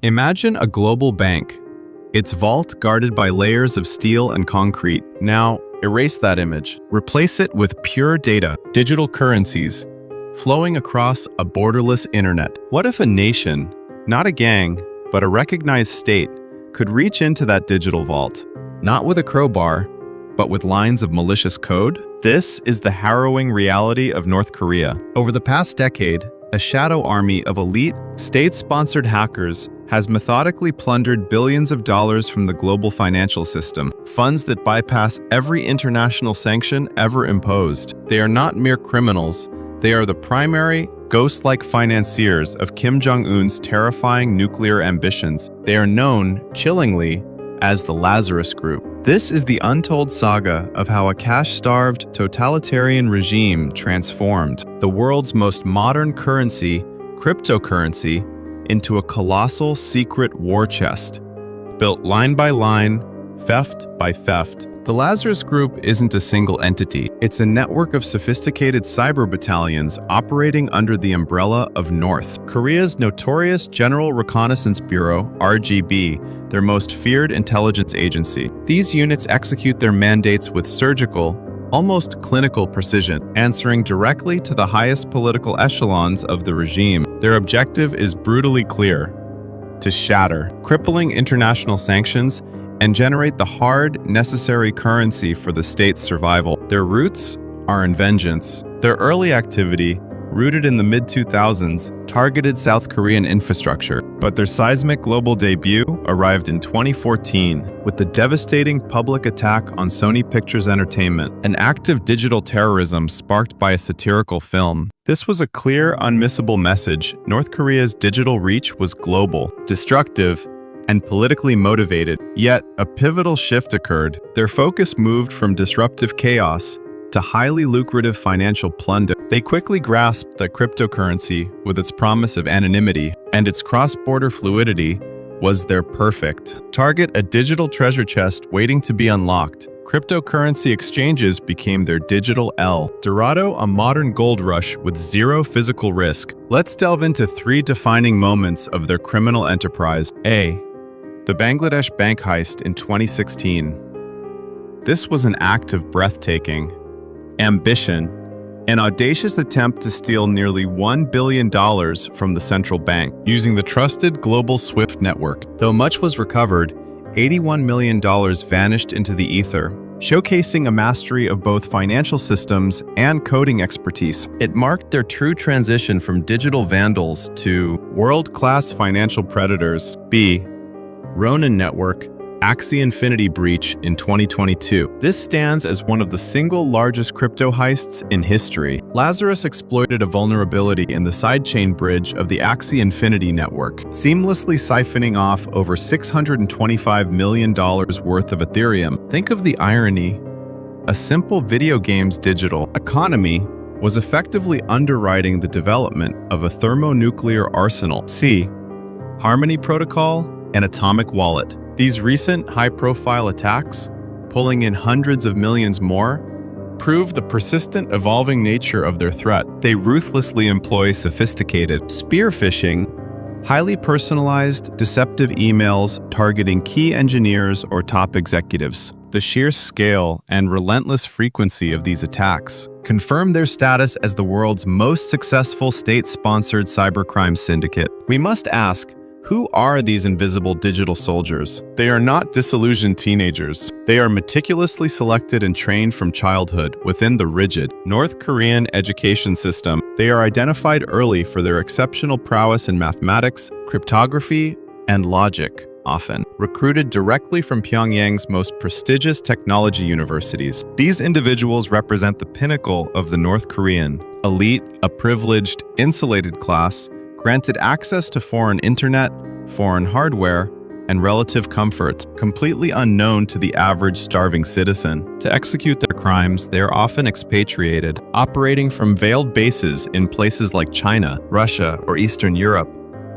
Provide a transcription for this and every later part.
Imagine a global bank, its vault guarded by layers of steel and concrete. Now, erase that image. Replace it with pure data, digital currencies, flowing across a borderless internet. What if a nation, not a gang, but a recognized state, could reach into that digital vault, not with a crowbar, but with lines of malicious code? This is the harrowing reality of North Korea. Over the past decade, a shadow army of elite, state-sponsored hackers has methodically plundered billions of dollars from the global financial system, funds that bypass every international sanction ever imposed. They are not mere criminals. They are the primary, ghost-like financiers of Kim Jong Un's terrifying nuclear ambitions. They are known, chillingly, as the Lazarus Group. This is the untold saga of how a cash-starved, totalitarian regime transformed the world's most modern currency, cryptocurrency, into a colossal secret war chest, built line by line, theft by theft. The Lazarus Group isn't a single entity. It's a network of sophisticated cyber battalions operating under the umbrella of North Korea's notorious General Reconnaissance Bureau, RGB, their most feared intelligence agency. These units execute their mandates with surgical, almost clinical precision, answering directly to the highest political echelons of the regime. Their objective is brutally clear: to shatter crippling international sanctions and generate the hard, necessary currency for the state's survival. Their roots are in vengeance. Their early activity, rooted in the mid-2000s, targeted South Korean infrastructure, but their seismic global debut arrived in 2014 with the devastating public attack on Sony Pictures Entertainment, an act of digital terrorism sparked by a satirical film. This was a clear, unmissable message. North Korea's digital reach was global, destructive, and politically motivated. Yet, a pivotal shift occurred. Their focus moved from disruptive chaos to highly lucrative financial plunder. They quickly grasped that cryptocurrency, with its promise of anonymity and its cross-border fluidity, was their perfect target, a digital treasure chest waiting to be unlocked. Cryptocurrency exchanges became their digital El Dorado, a modern gold rush with zero physical risk. Let's delve into 3 defining moments of their criminal enterprise. A. The Bangladesh bank heist in 2016. This was an act of breathtaking ambition, an audacious attempt to steal nearly $1 billion from the central bank using the trusted global SWIFT network. Though much was recovered, $81 million vanished into the ether, showcasing a mastery of both financial systems and coding expertise. It marked their true transition from digital vandals to world-class financial predators. B. Ronin Network Axie Infinity breach in 2022. This stands as one of the single largest crypto heists in history. Lazarus exploited a vulnerability in the sidechain bridge of the Axie Infinity network, seamlessly siphoning off over $625 million worth of Ethereum. Think of the irony. A simple video game's digital economy was effectively underwriting the development of a thermonuclear arsenal. C. Harmony Protocol and Atomic Wallet. These recent high-profile attacks, pulling in hundreds of millions more, prove the persistent, evolving nature of their threat. They ruthlessly employ sophisticated spear phishing, highly personalized, deceptive emails targeting key engineers or top executives. The sheer scale and relentless frequency of these attacks confirm their status as the world's most successful state-sponsored cybercrime syndicate. We must ask, who are these invisible digital soldiers? They are not disillusioned teenagers. They are meticulously selected and trained from childhood within the rigid North Korean education system. They are identified early for their exceptional prowess in mathematics, cryptography, and logic, often recruited directly from Pyongyang's most prestigious technology universities. These individuals represent the pinnacle of the North Korean elite, a privileged, insulated class, granted access to foreign internet, foreign hardware, and relative comforts, completely unknown to the average starving citizen. To execute their crimes, they are often expatriated, operating from veiled bases in places like China, Russia, or Eastern Europe,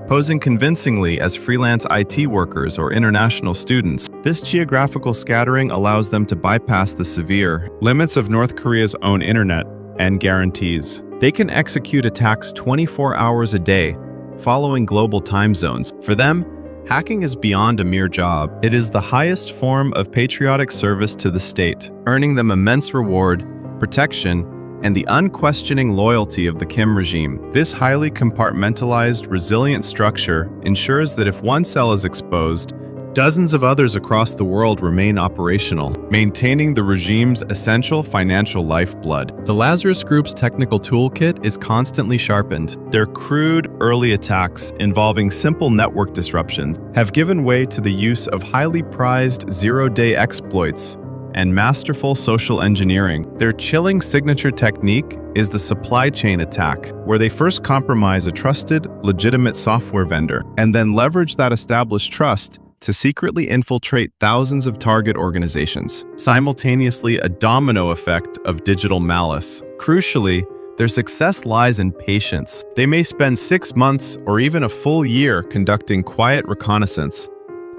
posing convincingly as freelance IT workers or international students. This geographical scattering allows them to bypass the severe limits of North Korea's own internet and guarantees. They can execute attacks 24 hours a day, following global time zones. For them, hacking is beyond a mere job. It is the highest form of patriotic service to the state, earning them immense reward, protection, and the unquestioning loyalty of the Kim regime. This highly compartmentalized, resilient structure ensures that if one cell is exposed, dozens of others across the world remain operational, maintaining the regime's essential financial lifeblood. The Lazarus Group's technical toolkit is constantly sharpened. Their crude, early attacks, involving simple network disruptions, have given way to the use of highly prized zero-day exploits and masterful social engineering. Their chilling signature technique is the supply chain attack, where they first compromise a trusted, legitimate software vendor, and then leverage that established trust to secretly infiltrate thousands of target organizations, simultaneously a domino effect of digital malice. Crucially, their success lies in patience. They may spend 6 months or even a full year conducting quiet reconnaissance,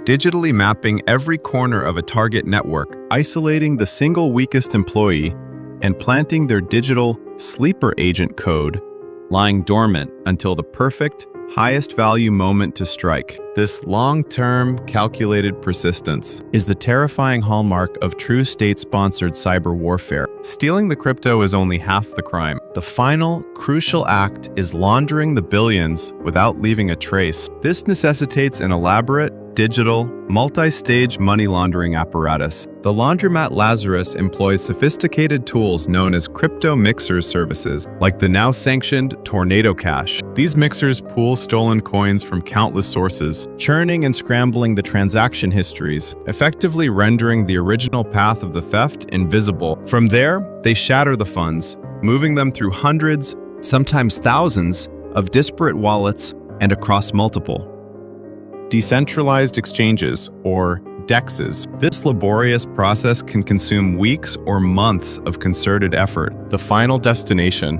digitally mapping every corner of a target network, isolating the single weakest employee, and planting their digital sleeper agent code, lying dormant until the perfect, highest value moment to strike. This long-term, calculated persistence is the terrifying hallmark of true state-sponsored cyber warfare. Stealing the crypto is only half the crime. The final, crucial act is laundering the billions without leaving a trace. This necessitates an elaborate, digital, multi-stage money laundering apparatus. The laundromat Lazarus employs sophisticated tools known as crypto mixers services, like the now-sanctioned Tornado Cash. These mixers pool stolen coins from countless sources, churning and scrambling the transaction histories, effectively rendering the original path of the theft invisible. From there, they shatter the funds, moving them through hundreds, sometimes thousands, of disparate wallets and across multiple decentralized exchanges, or DEXs. This laborious process can consume weeks or months of concerted effort. The final destination.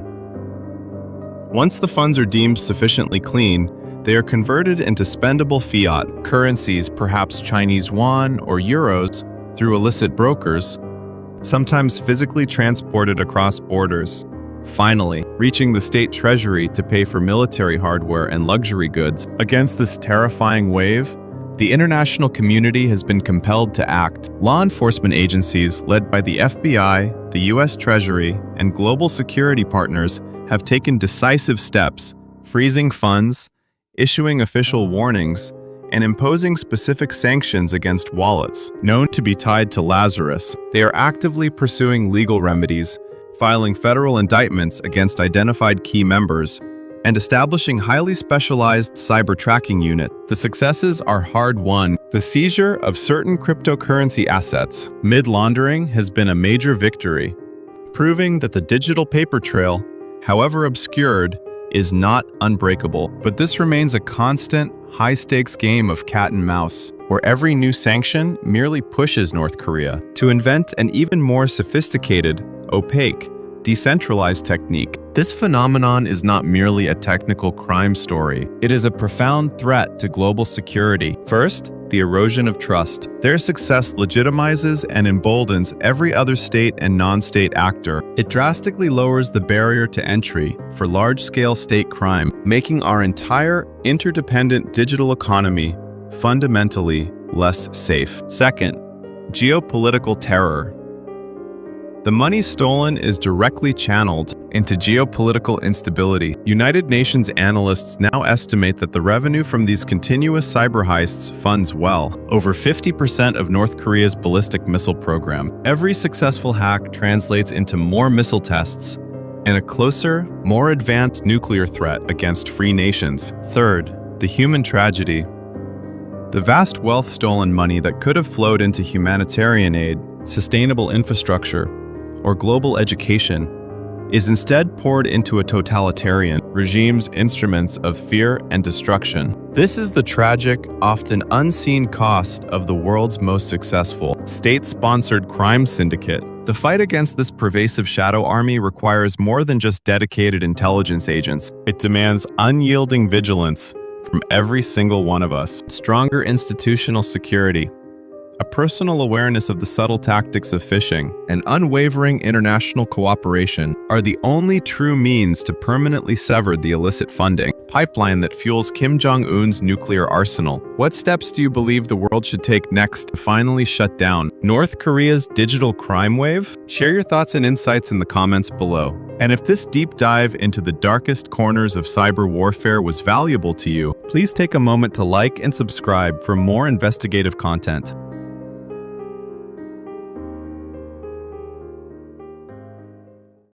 Once the funds are deemed sufficiently clean, they are converted into spendable fiat currencies, perhaps Chinese yuan or euros, through illicit brokers, sometimes physically transported across borders, finally reaching the state treasury to pay for military hardware and luxury goods. Against this terrifying wave, the international community has been compelled to act. Law enforcement agencies led by the FBI, the U.S. Treasury, and global security partners have taken decisive steps, freezing funds, issuing official warnings, and imposing specific sanctions against wallets known to be tied to Lazarus. They are actively pursuing legal remedies, filing federal indictments against identified key members, and establishing highly specialized cyber tracking units. The successes are hard-won. The seizure of certain cryptocurrency assets mid-laundering has been a major victory, proving that the digital paper trail, however obscured, is not unbreakable. But this remains a constant, high-stakes game of cat and mouse, where every new sanction merely pushes North Korea to invent an even more sophisticated, opaque, decentralized technique. This phenomenon is not merely a technical crime story. It is a profound threat to global security. First, the erosion of trust. Their success legitimizes and emboldens every other state and non-state actor. It drastically lowers the barrier to entry for large-scale state crime, making our entire interdependent digital economy fundamentally less safe. Second, geopolitical terror. The money stolen is directly channeled into geopolitical instability. United Nations analysts now estimate that the revenue from these continuous cyber heists funds well over 50% of North Korea's ballistic missile program. Every successful hack translates into more missile tests and a closer, more advanced nuclear threat against free nations. Third, the human tragedy. The vast wealth stolen money that could have flowed into humanitarian aid, sustainable infrastructure, or global education is instead poured into a totalitarian regime's instruments of fear and destruction. This is the tragic, often unseen cost of the world's most successful state-sponsored crime syndicate. The fight against this pervasive shadow army requires more than just dedicated intelligence agents. It demands unyielding vigilance from every single one of us, stronger institutional security, A personal awareness of the subtle tactics of phishing and unwavering international cooperation are the only true means to permanently sever the illicit funding pipeline that fuels Kim Jong Un's nuclear arsenal. What steps do you believe the world should take next to finally shut down North Korea's digital crime wave? Share your thoughts and insights in the comments below. And if this deep dive into the darkest corners of cyber warfare was valuable to you, please take a moment to like and subscribe for more investigative content.